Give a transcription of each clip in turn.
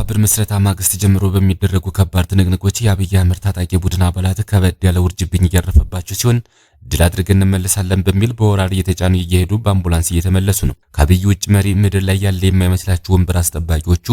ከአፋብር ምስረታ ማግስት ጀምሮ በሚደረጉ ከባድ ትንቅንቆች የአብይ አህመድ ታጣቂ ቡድን አባላት ከበድ ያለ ውርጅብኝ እያረፈባቸው ሲሆን ድል አድርገን እንመለሳለን በሚል በወራሪ እየተጫኑ እየሄዱ በአምቡላንስ እየተመለሱ ነው። ከአብይ ውጭ መሪ ምድር ላይ ያለ የማይመስላቸው ወንበር አስጠባቂዎቹ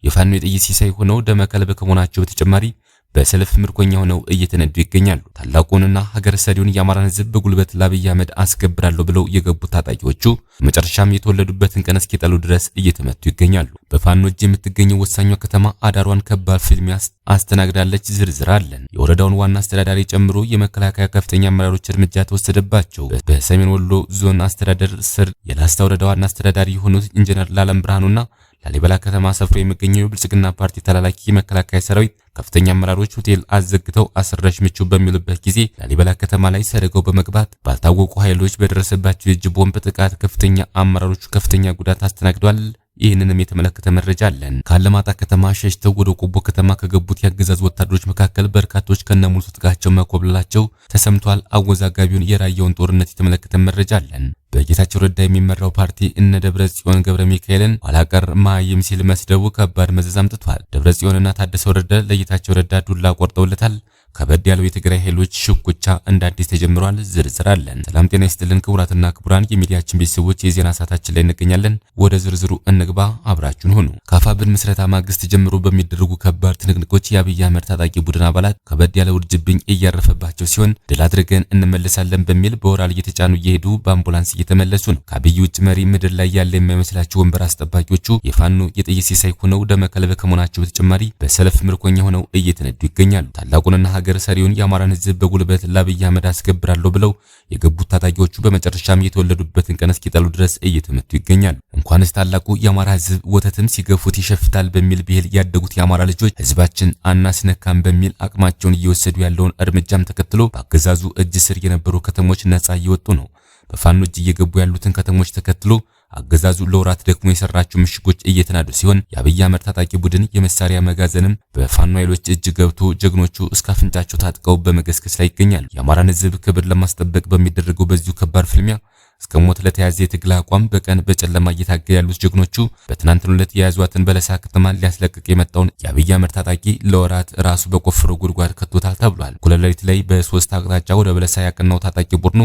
የፋኖ የጥይት ሲሳይ ሆነው ደመከልብ ከመሆናቸው በተጨማሪ በሰልፍ ምርኮኛ ሆነው እየተነዱ ይገኛሉ። ታላቁንና ሀገር ሰሪውን የአማራን ሕዝብ በጉልበት ለአብይ አህመድ አስገብራለሁ ብለው የገቡት ታጣቂዎቹ መጨረሻም የተወለዱበትን ቀን እስኪጠሉ ድረስ እየተመቱ ይገኛሉ። በፋኖ እጅ የምትገኘው ወሳኛዋ ከተማ አዳሯን ከባድ ፍልሚያ አስተናግዳለች። ዝርዝር አለን። የወረዳውን ዋና አስተዳዳሪ ጨምሮ የመከላከያ ከፍተኛ አመራሮች እርምጃ ተወሰደባቸው። በሰሜን ወሎ ዞን አስተዳደር ስር የላስታ ወረዳ ዋና አስተዳዳሪ የሆኑት ኢንጂነር ላለም ብርሃኑና ላሊበላ ከተማ ሰፍሮ የሚገኘው የብልጽግና ፓርቲ ተላላኪ የመከላከያ ሰራዊት ከፍተኛ አመራሮች ሆቴል አዘግተው አስረሽ ምቹ በሚሉበት ጊዜ ላሊበላ ከተማ ላይ ሰርገው በመግባት ባልታወቁ ኃይሎች በደረሰባቸው የእጅ ቦምብ ጥቃት ከፍተኛ አመራሮቹ ከፍተኛ ጉዳት አስተናግደዋል። ይህንንም የተመለከተ መረጃ አለን። ካለማጣ ከተማ ሸሽተው ወደ ቆቦ ከተማ ከገቡት የአገዛዝ ወታደሮች መካከል በርካቶች ከነሙሉ ትጥቃቸው መኮብለላቸው ተሰምቷል። አወዛጋቢውን የራያውን ጦርነት የተመለከተ መረጃ አለን። በጌታቸው ረዳ የሚመራው ፓርቲ እነ ደብረ ጽዮን ገብረ ሚካኤልን ኋላ ቀር መሃይም ሲል መስደቡ ከባድ መዘዝ አምጥቷል። ደብረ ጽዮንና ታደሰ ወረደ ለጌታቸው ረዳ ዱላ ቆርጠውለታል። ከበድ ያለው የትግራይ ኃይሎች ሽኩቻ እንደ አዲስ ተጀምሯል። ዝርዝር አለን። ሰላም ጤና ይስጥልን ክቡራትና ክቡራን የሚዲያችን ቤተሰቦች የዜና ሰዓታችን ላይ እንገኛለን። ወደ ዝርዝሩ እንግባ፣ አብራችሁን ሁኑ። ከአፋብር ምስረታ ማግስት ጀምሮ በሚደረጉ ከባድ ትንቅንቆች የአብይ አህመድ ታጣቂ ቡድን አባላት ከበድ ያለ ውርጅብኝ እያረፈባቸው ሲሆን ድል አድርገን እንመለሳለን በሚል በወራል እየተጫኑ እየሄዱ በአምቡላንስ እየተመለሱ ነው። ከአብይ ውጭ መሪ ምድር ላይ ያለ የማይመስላቸው ወንበር አስጠባቂዎቹ የፋኖ የጥይት ሲሳይ ሆነው ደመከልብ ከመሆናቸው በተጨማሪ በሰልፍ ምርኮኛ ሆነው እየተነዱ ይገኛሉ። ታላቁንና ሀገር ሰሪውን የአማራን ሕዝብ በጉልበት ለአብይ አህመድ አስገብራለሁ ብለው የገቡት ታጣቂዎቹ በመጨረሻም የተወለዱበትን ቀን እስኪጠሉ ድረስ እየተመቱ ይገኛሉ። እንኳንስ ታላቁ የአማራ ሕዝብ ወተትም ሲገፉት ይሸፍታል በሚል ብሂል ያደጉት የአማራ ልጆች ሕዝባችን አናስነካም በሚል አቅማቸውን እየወሰዱ ያለውን እርምጃም ተከትሎ በአገዛዙ እጅ ስር የነበሩ ከተሞች ነጻ እየወጡ ነው። በፋኖ እጅ እየገቡ ያሉትን ከተሞች ተከትሎ አገዛዙ ለወራት ደግሞ የሰራቸው ምሽጎች እየተናዱ ሲሆን የአብይ አህመድ ታጣቂ ቡድን የመሳሪያ መጋዘንም በፋኖ ኃይሎች እጅ ገብቶ ጀግኖቹ እስከ አፍንጫቸው ታጥቀው በመገስገስ ላይ ይገኛሉ። የአማራን ሕዝብ ክብር ለማስጠበቅ በሚደረገው በዚሁ ከባድ ፍልሚያ እስከ ሞት ለተያዘ የትግል አቋም በቀን በጨለማ እየታገሉ ያሉት ጀግኖቹ በትናንትናው ዕለት የያዟትን በለሳ ከተማ ሊያስለቅቅ የመጣውን የአብይ አህመድ ታጣቂ ለወራት ራሱ በቆፈረው ጉድጓድ ከቶታል ተብሏል። እኩለ ሌሊት ላይ በሶስት አቅጣጫ ወደ በለሳ ያቀናው ታጣቂ ቡድኑ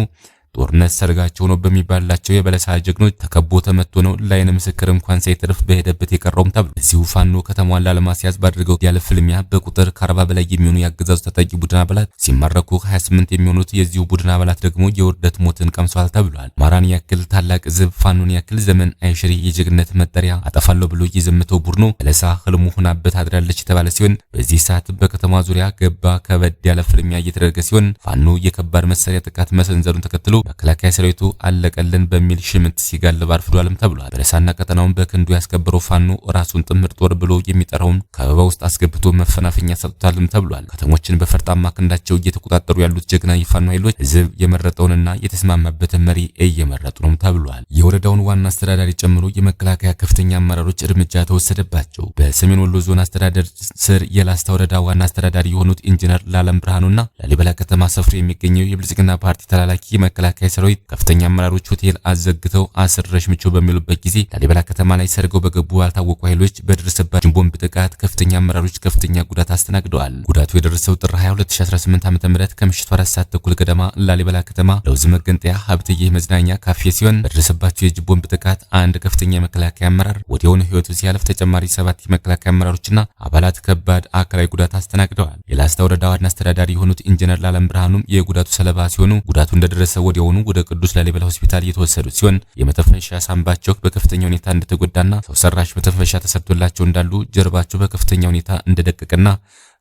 ጦርነት ሰርጋቸው ነው በሚባላቸው የበለሳ ጀግኖች ተከቦ ተመቶ ነው ለዓይን ምስክር እንኳን ሳይተርፍ በሄደበት የቀረውም ተብሎ እዚሁ ፋኖ ከተማዋን ላለማስያዝ ባደረገው ያለ ፍልሚያ በቁጥር ከ40 በላይ የሚሆኑ ያገዛዙ ታጣቂ ቡድን አባላት ሲማረኩ 28 የሚሆኑት የዚሁ ቡድን አባላት ደግሞ የውርደት ሞትን ቀምሰዋል ተብሏል። አማራን ያክል ታላቅ ሕዝብ ፋኖን ያክል ዘመን አይሽሪ የጀግነት መጠሪያ አጠፋለሁ ብሎ የዘመተው ቡድኑ በለሳ ህልሙ ሆናበት አድራለች የተባለ ሲሆን በዚህ ሰዓት በከተማ ዙሪያ ገባ ከበድ ያለ ፍልሚያ እየተደረገ ሲሆን ፋኖ የከባድ መሳሪያ ጥቃት መሰንዘሩን ተከትሎ መከላከያ ሰራዊቱ አለቀልን በሚል ሽምት ሲጋልብ አርፍዷልም ተብሏል። በለሳና ቀጠናውን በክንዱ ያስከበረው ፋኖ ራሱን ጥምር ጦር ብሎ የሚጠራውን ከበባ ውስጥ አስገብቶ መፈናፈኛ ሰጥቷልም ተብሏል። ከተሞችን በፈርጣማ ክንዳቸው እየተቆጣጠሩ ያሉት ጀግና የፋኖ ኃይሎች ህዝብ የመረጠውንና የተስማማበትን መሪ እየመረጡ ነው ተብሏል። የወረዳውን ዋና አስተዳዳሪ ጨምሮ የመከላከያ ከፍተኛ አመራሮች እርምጃ ተወሰደባቸው። በሰሜን ወሎ ዞን አስተዳደር ስር የላስታ ወረዳ ዋና አስተዳዳሪ የሆኑት ኢንጂነር ላለም ብርሃኑና ላሊበላ ከተማ ሰፍሮ የሚገኘው የብልጽግና ፓርቲ ተላላኪ መከላከያ ሰራዊት ከፍተኛ አመራሮች ሆቴል አዘግተው አስረሽ ምቹ በሚሉበት ጊዜ ላሊበላ ከተማ ላይ ሰርገው በገቡ ያልታወቁ ኃይሎች በደረሰባቸው ቦምብ ጥቃት ከፍተኛ አመራሮች ከፍተኛ ጉዳት አስተናግደዋል። ጉዳቱ የደረሰው ጥር 22 2018 ዓ.ም ከምሽቱ 4 ሰዓት ተኩል ገደማ ላሊበላ ከተማ ለውዝ መገንጠያ ሀብትዬ መዝናኛ ካፌ ሲሆን በደረሰባቸው የእጅ ቦምብ ጥቃት አንድ ከፍተኛ የመከላከያ አመራር ወዲያውኑ ህይወቱ ሲያልፍ ተጨማሪ 7 የመከላከያ አመራሮችና አባላት ከባድ አካላዊ ጉዳት አስተናግደዋል። የላስታ ወረዳ ዋና አስተዳዳሪ የሆኑት ኢንጂነር ላለም ብርሃኑም የጉዳቱ ሰለባ ሲሆኑ ጉዳቱ እንደደረሰ ወዲያውኑ ወደ ቅዱስ ላሊበላ ሆስፒታል እየተወሰዱ ሲሆን የመተንፈሻ ሳንባቸው በከፍተኛ ሁኔታ እንደተጎዳና ሰው ሰራሽ መተንፈሻ ተሰርቶላቸው እንዳሉ ጀርባቸው በከፍተኛ ሁኔታ እንደደቀቀና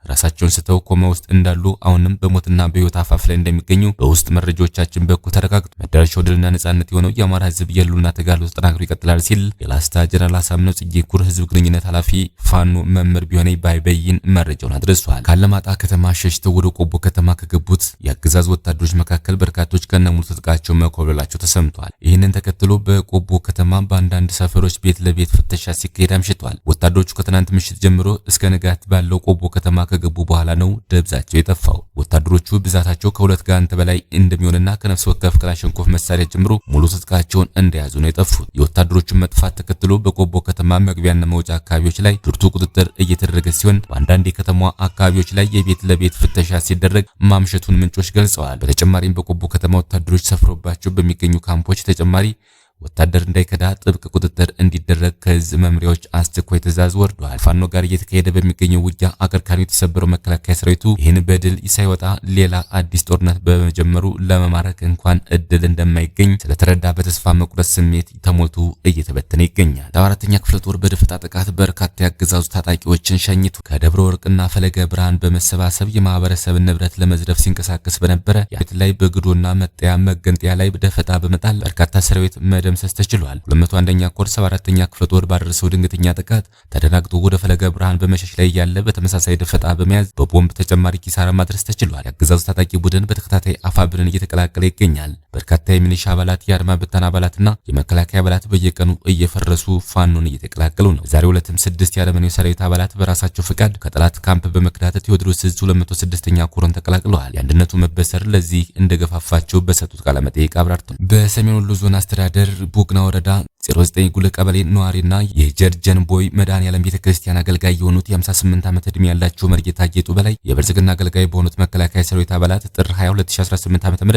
ራሳቸውን ስተው ኮማ ውስጥ እንዳሉ አሁንም በሞትና በህይወት አፋፍ ላይ እንደሚገኙ በውስጥ መረጃዎቻችን በኩል ተረጋግጧል። መዳረሻው ድልና ነጻነት የሆነው የአማራ ህዝብ የሉና ተጋድሎ ተጠናክሮ ይቀጥላል ሲል የላስታ ጀነራል አሳምነው ጽጌ ኩር ህዝብ ግንኙነት ኃላፊ ፋኖ መምህር ቢሆነኝ ባይበይን መረጃውን አድርሷል። ካለማጣ ከተማ ሸሽተው ወደ ቆቦ ከተማ ከገቡት የአገዛዝ ወታደሮች መካከል በርካቶች ከነሙሉ ትጥቃቸው መኮብለላቸው ተሰምቷል። ይህንን ተከትሎ በቆቦ ከተማ በአንዳንድ ሰፈሮች ቤት ለቤት ፍተሻ ሲካሄድ አምሽቷል። ወታደሮቹ ከትናንት ምሽት ጀምሮ እስከ ንጋት ባለው ቆቦ ከተማ ከገቡ በኋላ ነው ደብዛቸው የጠፋው። ወታደሮቹ ብዛታቸው ከሁለት ጋንት በላይ እንደሚሆንና ከነፍስ ወከፍ ክላሽንኮቭ መሳሪያ ጀምሮ ሙሉ ትጥቃቸውን እንደያዙ ነው የጠፉት። የወታደሮቹን መጥፋት ተከትሎ በቆቦ ከተማ መግቢያና መውጫ አካባቢዎች ላይ ብርቱ ቁጥጥር እየተደረገ ሲሆን በአንዳንድ የከተማዋ አካባቢዎች ላይ የቤት ለቤት ፍተሻ ሲደረግ ማምሸቱን ምንጮች ገልጸዋል። በተጨማሪም በቆቦ ከተማ ወታደሮች ሰፍሮባቸው በሚገኙ ካምፖች ተጨማሪ ወታደር እንዳይከዳ ጥብቅ ቁጥጥር እንዲደረግ ከዝ መምሪያዎች አስቸኳይ ትዕዛዝ ወርዷል። ፋኖ ጋር እየተካሄደ በሚገኘው ውጊያ አከርካሪው የተሰበረው መከላከያ ሰራዊቱ ይህን በድል ሳይወጣ ሌላ አዲስ ጦርነት በመጀመሩ ለመማረክ እንኳን እድል እንደማይገኝ ስለተረዳ በተስፋ መቁረጥ ስሜት ተሞልቶ እየተበተነ ይገኛል። አራተኛ ክፍለ ጦር በደፈጣ ጥቃት በርካታ ያገዛዙ ታጣቂዎችን ሸኝቶ ከደብረ ወርቅና ፈለገ ብርሃን በመሰባሰብ የማህበረሰብ ንብረት ለመዝረፍ ሲንቀሳቀስ በነበረ ያት ላይ በግዶና መጠያ መገንጠያ ላይ ደፈጣ በመጣል በርካታ ሰራዊት መደምሰስ ተችሏል። 201ኛ ኮር 74ኛ ክፍለ ጦር ባደረሰው ድንገተኛ ጥቃት ተደናግጦ ወደ ፈለገ ብርሃን በመሸሽ ላይ ያለ በተመሳሳይ ደፈጣ በመያዝ በቦምብ ተጨማሪ ኪሳራ ማድረስ ተችሏል። ያገዛዙ ታጣቂ ቡድን በተከታታይ አፋብንን እየተቀላቀለ ይገኛል። በርካታ የሚሊሻ አባላት፣ የአድማ ብተና አባላትና የመከላከያ አባላት በየቀኑ እየፈረሱ ፋኖን እየተቀላቀሉ ነው። ዛሬው ዕለትም 6 የአረመኔው ሰራዊት አባላት በራሳቸው ፍቃድ ከጠላት ካምፕ በመክዳት ቴዎድሮስ 206ኛ ኮርን ተቀላቅለዋል። የአንድነቱ መበሰር ለዚህ እንደገፋፋቸው በሰጡት ቃለ መጠይቅ አብራርተዋል። በሰሜን ወሎ ዞን አስተዳደር ቡግና ወረዳ 09 ጉል ቀበሌ ነዋሪና የጀርጀን ቦይ መድኃኔዓለም ቤተክርስቲያን አገልጋይ የሆኑት የ58 ዓመት ዕድሜ ያላቸው መርጌታ ጌጡ በላይ የብልጽግና አገልጋይ በሆኑት መከላከያ ሰራዊት አባላት ጥር 22 2018 ዓ.ም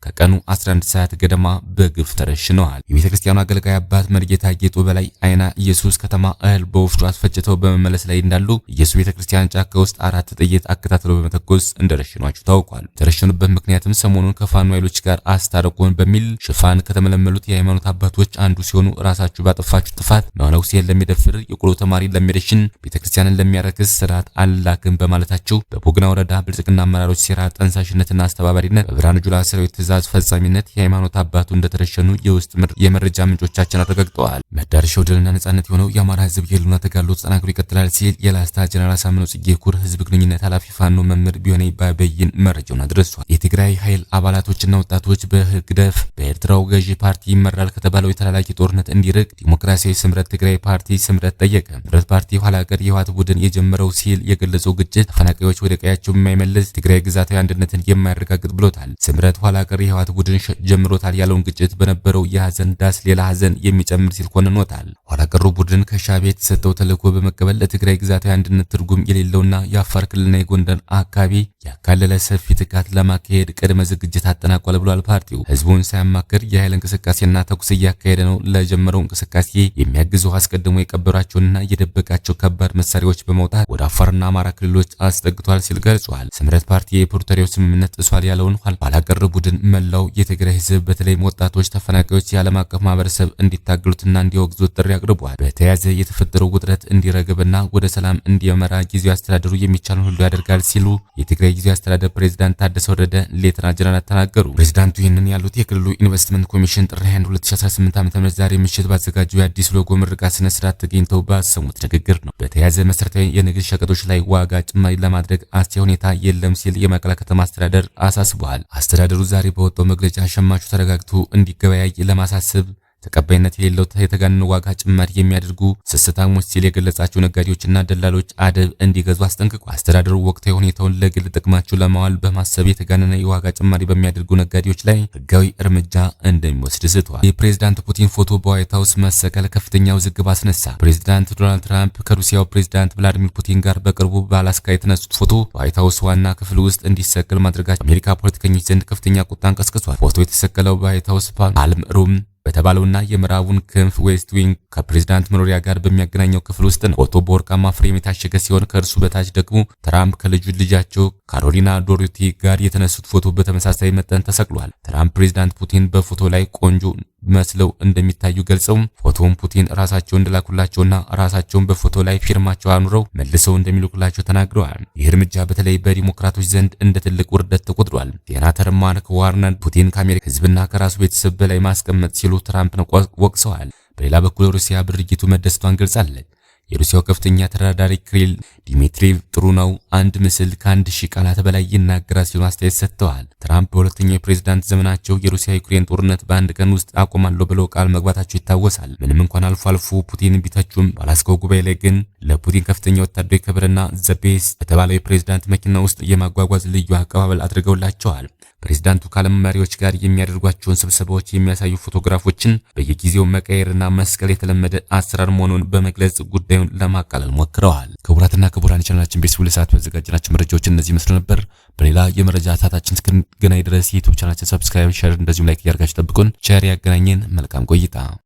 ከቀኑ 11 ሰዓት ገደማ በግፍ ተረሽነዋል። የቤተክርስቲያኑ አገልጋይ አባት መርጌታ ጌጡ በላይ አይና ኢየሱስ ከተማ እህል በወፍጮ አስፈጭተው በመመለስ ላይ እንዳሉ ኢየሱስ ቤተክርስቲያን ጫካ ውስጥ 4 ጥይት አከታትለው በመተኮስ እንደረሽኗቸው ታውቋል። የተረሸኑበት ምክንያትም ሰሞኑን ከፋኖ ኃይሎች ጋር አስታረቁን በሚል ሽፋን ከተመለመሉት የሃይማኖት አባቶች አንዱ ሲሆኑ ራሳችሁ ባጠፋችሁ ጥፋት መነኩሴን ለሚደፍር የቆሎ ተማሪ ለሚደሽን ቤተክርስቲያንን ለሚያረክስ ስርዓት አላክም በማለታቸው በቡግና ወረዳ ብልጽግና አመራሮች ሴራ ጠንሳሽነትና አስተባባሪነት በብርሃኑ ጁላ ሰራዊት ትዕዛዝ ፈጻሚነት የሃይማኖት አባቱ እንደተረሸኑ የውስጥ የመረጃ ምንጮቻችን አረጋግጠዋል። መዳረሻው ድልና ነጻነት የሆነው የአማራ ህዝብ የህልውና ተጋድሎ ተጠናክሮ ይቀጥላል ሲል የላስታ ጀነራል አሳምነው ጽጌ ኩር ህዝብ ግንኙነት ኃላፊ ፋኖ መምህር ቢሆነ ባበይን መረጃውን አድርሷል። የትግራይ ኃይል አባላቶችና ወጣቶች በህግደፍ በኤርትራው ገዢ ፓርቲ ይመራል ከተባለው የተላላኪ ጦርነት እንዲርቅ ዲሞክራሲያዊ ስምረት ትግራይ ፓርቲ ስምረት ጠየቀ። ስምረት ፓርቲ ኋላ ቀር የህወሓት ቡድን የጀመረው ሲል የገለጸው ግጭት ተፈናቃዮች ወደ ቀያቸው የማይመለስ ትግራይ ግዛታዊ አንድነትን የማያረጋግጥ ብሎታል። ስምረት ኋላ ቀር የህወሓት ቡድን ጀምሮታል ያለውን ግጭት በነበረው የሐዘን ዳስ ሌላ ሐዘን የሚጨምር ሲል ኮንኖታል። ኋላ ቀሩ ቡድን ከሻዕቢያ የተሰጠው ተልዕኮ በመቀበል ለትግራይ ግዛታዊ አንድነት ትርጉም የሌለውና የአፋር ክልልና የጎንደር አካባቢ ያካለለ ሰፊ ጥቃት ለማካሄድ ቅድመ ዝግጅት አጠናቋል ብሏል። ፓርቲው ህዝቡን ሳያማክር የኃይል እንቅስቃሴና ተኩስ እያካሄደ ነው። ለጀመረው እንቅስቃሴ የሚያግዘው አስቀድሞ የቀበራቸውንና የደበቃቸው ከባድ መሳሪያዎች በመውጣት ወደ አፋርና አማራ ክልሎች አስጠግቷል ሲል ገልጿል። ስምረት ፓርቲ የፕሪቶሪያው ስምምነት ጥሷል ያለውን ኋላ ቀር ቡድን መላው የትግራይ ህዝብ በተለይም ወጣቶች፣ ተፈናቃዮች የዓለም አቀፍ ማህበረሰብ እንዲታገሉትና እንዲወግዙት ጥሪ አቅርቧል። በተያያዘ የተፈጠረው ውጥረት እንዲረግብና ወደ ሰላም እንዲመራ ጊዜያዊ አስተዳደሩ የሚቻለውን ሁሉ ያደርጋል ሲሉ የትግራይ ጊዜያዊ አስተዳደር ፕሬዝዳንት ታደሰ ወረደ ሌተና ጀነራል ተናገሩ። ፕሬዝዳንቱ ይህንን ያሉት የክልሉ ኢንቨስትመንት ኮሚሽን ጥር 21 2018 ዓ.ም ዛሬ ምሽት ባዘጋጀው የአዲስ ሎጎ ምርቃት ስነ ስርዓት ተገኝተው ባሰሙት ንግግር ነው። በተያያዘ መሰረታዊ የንግድ ሸቀጦች ላይ ዋጋ ጭማሪ ለማድረግ አስቻይ ሁኔታ የለም ሲል የመቀለ ከተማ አስተዳደር አሳስቧል። አስተዳደሩ ዛሬ በወጣው መግለጫ ሸማቹ ተረጋግቶ እንዲገበያይ ለማሳሰብ ተቀባይነት የሌለው የተጋነነ ዋጋ ጭማሪ የሚያደርጉ ስስታሞች ሲል የገለጻቸው ነጋዴዎችና ደላሎች አደብ እንዲገዙ አስጠንቅቋል። አስተዳደሩ ወቅታዊ ሁኔታውን ለግል ጥቅማቸው ለማዋል በማሰብ የተጋነነ የዋጋ ጭማሪ በሚያደርጉ ነጋዴዎች ላይ ህጋዊ እርምጃ እንደሚወስድ ስቷል። የፕሬዝዳንት ፑቲን ፎቶ በዋይት ሃውስ መሰቀል ከፍተኛ ውዝግብ አስነሳ። ፕሬዝዳንት ዶናልድ ትራምፕ ከሩሲያው ፕሬዝዳንት ቭላዲሚር ፑቲን ጋር በቅርቡ በአላስካ የተነሱት ፎቶ በዋይት ሃውስ ዋና ክፍል ውስጥ እንዲሰቀል ማድረጋቸው አሜሪካ ፖለቲከኞች ዘንድ ከፍተኛ ቁጣን ቀስቅሷል። ፎቶ የተሰቀለው በዋይት ሃውስ ፓልም ሩም በተባለውና የምዕራቡን ክንፍ ዌስት ዊንግ ከፕሬዝዳንት መኖሪያ ጋር በሚያገናኘው ክፍል ውስጥ ነው። ፎቶ በወርቃማ ፍሬም የታሸገ ሲሆን ከእርሱ በታች ደግሞ ትራምፕ ከልጁ ልጃቸው ካሮሊና ዶሮቲ ጋር የተነሱት ፎቶ በተመሳሳይ መጠን ተሰቅሏል። ትራምፕ ፕሬዝዳንት ፑቲን በፎቶ ላይ ቆንጆ መስለው እንደሚታዩ ገልጸው ፎቶውን ፑቲን ራሳቸው እንደላኩላቸውና ራሳቸውን በፎቶ ላይ ፊርማቸው አኑረው መልሰው እንደሚልኩላቸው ተናግረዋል። ይህ እርምጃ በተለይ በዲሞክራቶች ዘንድ እንደ ትልቅ ውርደት ተቆጥሯል። ሴናተር ማርክ ዋርነር ፑቲን ከአሜሪካ ህዝብና ከራሱ ቤተሰብ በላይ ማስቀመጥ ሲሉ ትራምፕን ወቅሰዋል። በሌላ በኩል ሩሲያ በድርጊቱ መደሰቷን ገልጻለች። የሩሲያው ከፍተኛ ተደራዳሪ ክሪል ዲሚትሪቭ ጥሩ ነው፣ አንድ ምስል ከ1000 ቃላት በላይ ይናገራል ሲሉ አስተያየት ሰጥተዋል። ትራምፕ በሁለተኛው የፕሬዝዳንት ዘመናቸው የሩሲያ ዩክሬን ጦርነት በአንድ ቀን ውስጥ አቆማለሁ ብለው ቃል መግባታቸው ይታወሳል። ምንም እንኳን አልፎ አልፎ ፑቲን ቢተቹም በአላስካው ጉባኤ ላይ ግን ለፑቲን ከፍተኛ ወታደራዊ ክብርና ዘቤስ በተባለው የፕሬዝዳንት መኪና ውስጥ የማጓጓዝ ልዩ አቀባበል አድርገውላቸዋል። ፕሬዝዳንቱ ከዓለም መሪዎች ጋር የሚያደርጓቸውን ስብሰባዎች የሚያሳዩ ፎቶግራፎችን በየጊዜው መቀየርና መስቀል የተለመደ አሰራር መሆኑን በመግለጽ ጉዳዩን ለማቃለል ሞክረዋል። ክቡራትና ክቡራን የቻናላችን ቤተሰቦች ለሰዓቱ ያዘጋጀናቸው መረጃዎች እነዚህ መስሉ ነበር። በሌላ የመረጃ ሰዓታችን እስክንገናኝ ድረስ የዩቲዩብ ቻናላችን ሰብስክራይብ፣ ሼር እንደዚሁም ላይክ እያደረጋችሁ ጠብቁን። ቸር ያገናኘን። መልካም ቆይታ